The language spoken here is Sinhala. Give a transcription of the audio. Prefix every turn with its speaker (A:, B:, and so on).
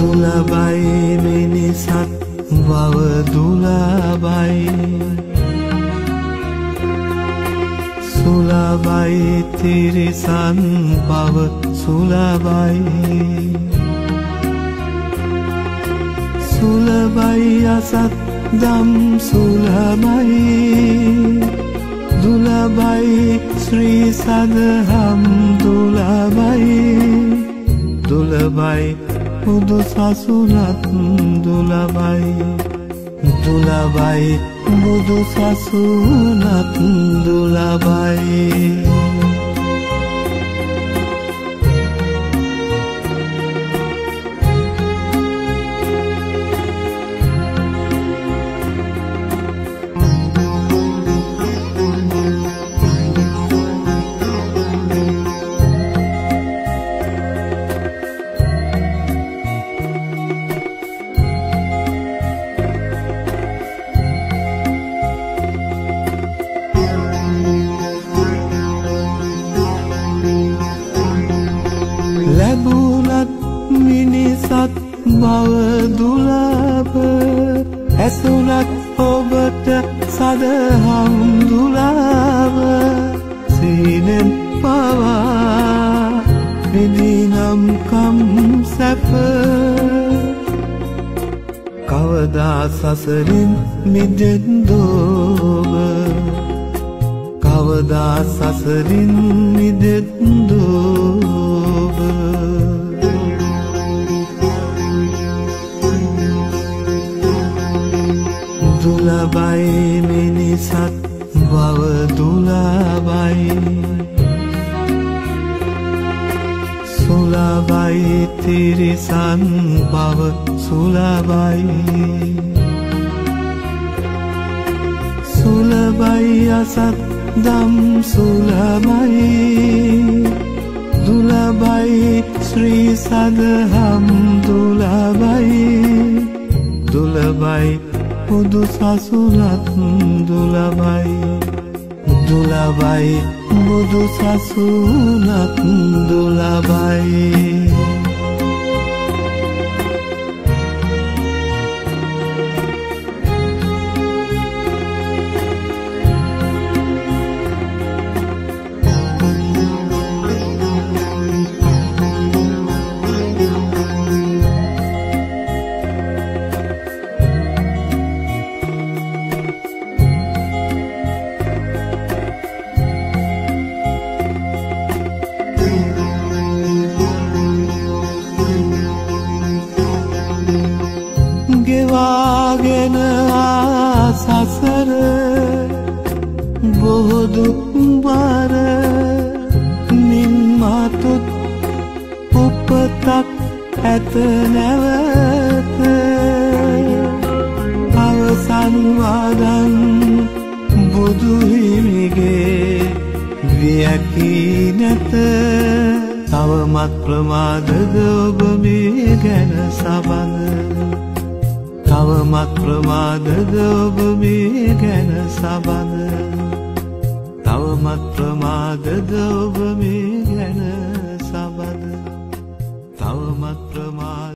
A: සුලබයි මිනිසත් වව දුලබයි සුලබයි තිරිසන් බව සුලබයි සුලබයි අසත් දම් සුලබයි දුලබයි ශ්‍රී සදහම් දුලබයි දුලබයි බුදු සසුනත් දුලබයි දුලබයි බුදු සසුනත් දුලබයි ලැබුණත් මිනිසත් බව දුලබ ඇසුණත් ඔබට සදහම් දුලබ සීනෙන් පවා විඳිනම් කම් සැප කවදා සසරින් මිදෙන්දෝබ කවදා සසරින් මිදෙන්දෝබ දුලබයි මිනිසත් වව දුලබයි සුලබයි තිරිසන් බව සුලබයි සුලබයි අසත් දම් සුලබයි දුලබයි ශ්‍රී සදහම් දුලබයි දුලබයි බුදු සසුනත් දුලබයි දුලබයි බුදු සසුනත් දුලබයි ගෙවාගෙන සසර බොහෝ දුක් බර නිම්මතුත් උපතක් ඇත නැවත අවසන් වදන් බුදු හිමිගේ වියකී නැත තවමත් ප්‍රමාදද ඔබ මේ ගැන සබඳ තවමත් ප්‍රමාදද ඔබ මේ ගැන සබඳ තවමත් ප්‍රමාදද ඔබ මේ ගැන සබඳ තවමත් ප්‍රමාද